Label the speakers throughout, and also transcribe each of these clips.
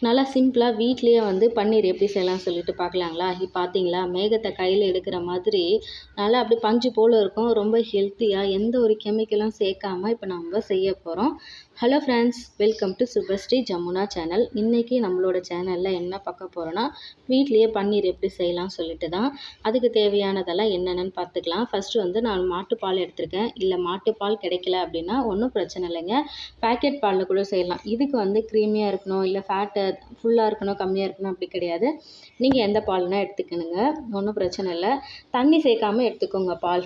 Speaker 1: நல்லா சிம்பிளாக வீட்லேயே வந்து பன்னீர் எப்படி செய்யலாம் சொல்லிட்டு பார்க்கலாங்களா? பார்த்தீங்களா, மேகத்தை கையில் எடுக்கிற மாதிரி நல்லா அப்படி பஞ்சு போல் இருக்கும். ரொம்ப ஹெல்த்தியாக எந்த ஒரு கெமிக்கலும் சேர்க்காம இப்போ நம்ம செய்ய போகிறோம். Hello friends, welcome to Subhashree Jamuna channel. இன்றைக்கி நம்மளோட சேனலில் என்ன பார்க்க போகிறோன்னா, வீட்லேயே பன்னீர் எப்படி செய்யலாம் சொல்லிட்டு தான். அதுக்கு தேவையானதெல்லாம் என்னென்னு பார்த்துக்கலாம். ஃபஸ்ட்டு வந்து நான் மாட்டுப்பால் எடுத்திருக்கேன். இல்லை மாட்டுப்பால் கிடைக்கல அப்படின்னா ஒன்றும் பிரச்சனை இல்லைங்க, பேக்கெட் பாலில் கூட செய்யலாம். இதுக்கு வந்து க்ரீமியாக இருக்கணும், இல்லை ஃபேட்டு ஃபுல்லாக இருக்கணும், கம்மியாக இருக்கணும் அப்படி கிடையாது. நீங்கள் எந்த பால்னால் எடுத்துக்கணுங்க, ஒன்றும் பிரச்சனை இல்லை. தண்ணி சேர்க்காமல் எடுத்துக்கோங்க பால்.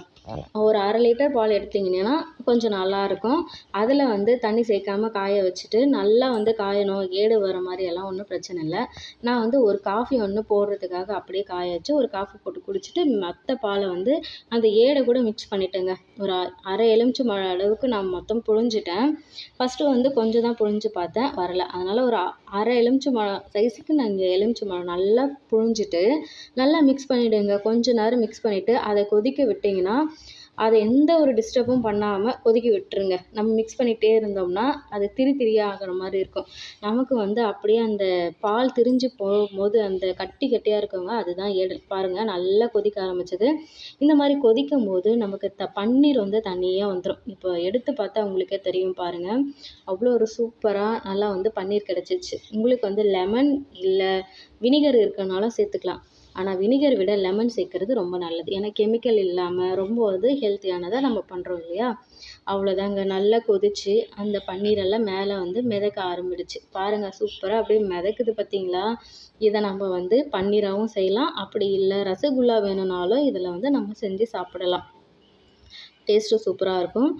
Speaker 1: ஒரு 1/2 லிட்டர் பால் எடுத்திங்கன்னா கொஞ்சம் நல்லாயிருக்கும். அதில் வந்து தண்ணி சேர்க்காமல் காய வச்சுட்டு நல்லா வந்து காயணும், ஏடு வர மாதிரி எல்லாம் ஒன்றும் பிரச்சனை இல்லை. நான் வந்து ஒரு காஃபி ஒன்று போடுறதுக்காக அப்படியே காய வச்சு ஒரு காஃபி போட்டு குடிச்சிட்டு மற்ற பாலை வந்து அந்த ஏடை கூட மிக்ஸ் பண்ணிட்டேங்க. ஒரு 1/2 எலுமிச்சை மழை அளவுக்கு நான் மொத்தம் புழிஞ்சிட்டேன். ஃபஸ்ட்டு வந்து கொஞ்சம் தான் புழிஞ்சு பார்த்தேன், வரல. அதனால் ஒரு 1/2 எலுமிச்சை மழை சைஸுக்கு நாங்கள் எலுமிச்சை மழை நல்லா புழிஞ்சிட்டு நல்லா மிக்ஸ் பண்ணிவிடுங்க. கொஞ்சம் நேரம் மிக்ஸ் பண்ணிவிட்டு அதை கொதிக்க விட்டிங்கன்னா அதை எந்த ஒரு டிஸ்டர்பும் பண்ணாமல் கொதிக்க விட்டுருங்க. நம்ம மிக்ஸ் பண்ணிகிட்டே இருந்தோம்னா அது திரியாக ஆகிற மாதிரி இருக்கும். நமக்கு வந்து அப்படியே அந்த பால் திரிஞ்சு போகும்போது அந்த கட்டியாக இருக்கவங்க அதுதான் ஏடு. பாருங்கள், நல்லா கொதிக்க ஆரம்பிச்சது. இந்த மாதிரி கொதிக்கும் போது நமக்கு பன்னீர் வந்து தனியாக வந்துடும். இப்போ எடுத்து பார்த்தா உங்களுக்கே தெரியும் பாருங்கள், அவ்வளோ ஒரு சூப்பராக நல்லா வந்து பன்னீர் கிடச்சிச்சு. உங்களுக்கு வந்து லெமன் இல்லை வினிகர் இருக்கனாலும் சேர்த்துக்கலாம். ஆனால் வினிகர் விட லெமன் சேர்க்குறது ரொம்ப நல்லது. ஏன்னா கெமிக்கல் இல்லாமல் ரொம்ப வந்து ஹெல்த்தியானதாக நம்ம பண்ணுறோம் இல்லையா? அவ்வளோதாங்க. நல்லா கொதித்து அந்த பன்னீரெல்லாம் மேலே வந்து மிதக்க ஆரம்பிடுச்சு. பாருங்கள், சூப்பராக அப்படியே மிதக்குது பார்த்தீங்களா? இதை நம்ம வந்து பன்னீராகவும் செய்யலாம். அப்படி இல்லை ரசகுல்லா வேணும்னாலும் இதில் வந்து நம்ம செஞ்சு சாப்பிடலாம். டேஸ்ட்டும் சூப்பராக இருக்கும்.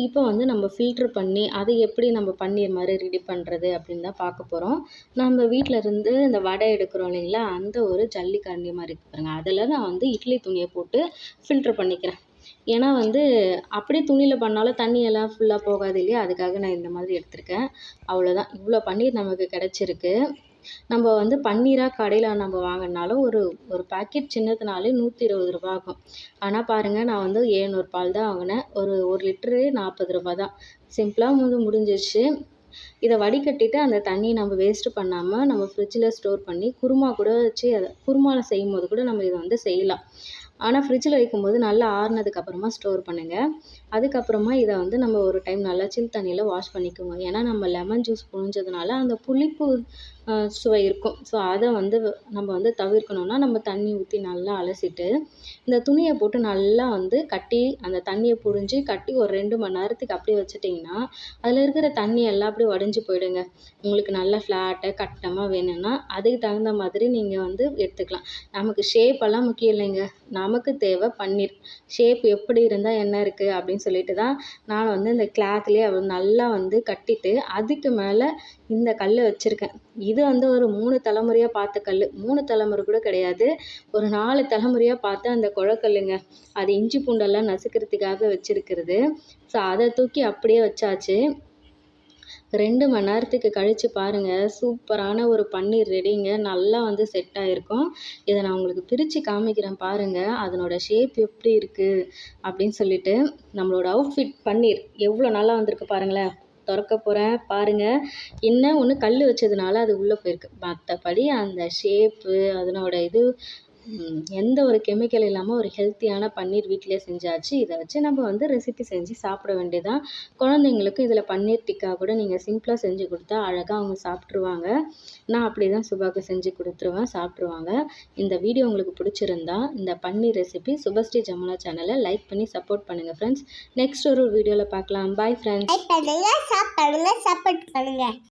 Speaker 1: இப்போ வந்து நம்ம ஃபில்ட்ரு பண்ணி அதை எப்படி நம்ம பன்னீர் மாதிரி ரெடி பண்ணுறது அப்படின்னு தான் பார்க்க போகிறோம். நம்ம வீட்டில் இருந்து இந்த வடை எடுக்கிறோம் இல்லைங்களா, அந்த ஒரு ஜல்லிக்கரண்டி மாதிரி இருக்கு பாருங்கள். அதில் நான் வந்து இட்லி துணியை போட்டு ஃபில்ட்ரு பண்ணிக்கிறேன். ஏன்னா வந்து அப்படியே துணியில் பண்ணாலும் தண்ணியெல்லாம் ஃபுல்லாக போகாது இல்லையா? அதுக்காக நான் இந்த மாதிரி எடுத்திருக்கேன். அவ்வளோதான். இவ்வளோ பன்னீர் நமக்கு கிடச்சிருக்கு. நம்ம வந்து பன்னீராக கடையில் நம்ம வாங்கினாலும் ஒரு பாக்கெட் சின்னதுனாலே 120 ரூபா ஆகும். ஆனால் பாருங்கள், நான் வந்து 700 பால் தான் வாங்கினேன். ஒரு லிட்டரு 40 ரூபா தான். சிம்பிளாக முடிஞ்சிச்சு. இதை வடிகட்டிட்டு அந்த தண்ணியை நம்ம வேஸ்ட்டு பண்ணாமல் நம்ம ஃப்ரிட்ஜில் ஸ்டோர் பண்ணி குருமா கூட வச்சு அதை குருமாவில் செய்யும்போது கூட நம்ம இதை வந்து செய்யலாம். ஆனால் ஃப்ரிட்ஜில் வைக்கும்போது நல்லா ஆறுனதுக்கப்புறமா ஸ்டோர் பண்ணுங்கள். அதுக்கப்புறமா இதை வந்து நம்ம ஒரு டைம் நல்லா சில் தண்ணியில் வாஷ் பண்ணிக்கோங்க. ஏன்னா நம்ம லெமன் ஜூஸ் புழிஞ்சதுனால அந்த புளிப்பு சுவை இருக்கும். ஸோ அதை வந்து நம்ம வந்து தவிர்க்கணும்னா நம்ம தண்ணி ஊற்றி நல்லா அலசிட்டு இந்த துணியை போட்டு நல்லா வந்து கட்டி அந்த தண்ணியை புழிஞ்சு கட்டி ஒரு 2 மணி நேரத்துக்கு அப்படியே வச்சுட்டிங்கன்னா அதில் இருக்கிற தண்ணி எல்லாம் அப்படியே வடிஞ்சு போயிடுங்க. உங்களுக்கு நல்லா ஃப்ளாட்டாக கட்டமாக வேணும்னா அதுக்கு தகுந்த மாதிரி நீங்கள் வந்து எடுத்துக்கலாம். நமக்கு ஷேப்பெல்லாம் முக்கியம் இல்லைங்க, நமக்கு தேவை பன்னீர். ஷேப் எப்படி இருந்தால் என்ன இருக்குது அப்படின்னு சொல்லிட்டு தான் நான் வந்து இந்த கிளாத்லேயே நல்லா வந்து கட்டிட்டு அதுக்கு மேலே இந்த கல்லை வச்சுருக்கேன். இது வந்து ஒரு 3 தலைமுறையாக பார்த்த கல். 3 தலைமுறை கூட கிடையாது, ஒரு 4 தலைமுறையாக பார்த்து அந்த குழக்கல்லுங்க. அது இஞ்சி பூண்டெல்லாம் நசுக்கிறதுக்காக வச்சுருக்கிறது. ஸோ அதை தூக்கி அப்படியே வச்சாச்சு. 2 மணி நேரத்துக்கு கழித்து பாருங்கள், சூப்பரான ஒரு பன்னீர் ரெடிங்க. நல்லா வந்து செட் ஆகிருக்கும். இதை நான் உங்களுக்கு பிரித்து காமிக்கிறேன் பாருங்கள், அதனோட ஷேப் எப்படி இருக்குது அப்படின்னு சொல்லிட்டு. நம்மளோட அவுட்ஃபிட் பன்னீர் எவ்வளோ நல்லா வந்திருக்கு பாருங்களேன். திறக்க போகிறேன் பாருங்கள். என்ன ஒன்று கல் வச்சதுனால அது உள்ளே போயிருக்கு. மற்றபடி அந்த ஷேப்பு அதனோட இது எந்த ஒரு கெமிக்கல் இல்லாமல் ஒரு ஹெல்த்தியான பன்னீர் வீட்டிலே செஞ்சாச்சு. இதை வச்சு நம்ம வந்து ரெசிபி செஞ்சு சாப்பிட வேண்டியதான். குழந்தைங்களுக்கு இதில் பன்னீர் டிக்கா கூட நீங்கள் சிம்பிளாக செஞ்சு கொடுத்தா அழகாக அவங்க சாப்பிட்ருவாங்க. நான் அப்படி தான் சுபாக்கு செஞ்சு கொடுத்துருவேன், சாப்பிட்ருவாங்க. இந்த வீடியோ உங்களுக்கு பிடிச்சிருந்தா இந்த பன்னீர் ரெசிபி சுபஸ்ரீ ஜமுனா சேனலை லைக் பண்ணி சப்போர்ட் பண்ணுங்கள் ஃப்ரெண்ட்ஸ். நெக்ஸ்ட் ஒரு வீடியோவில் பார்க்கலாம். Bye friends.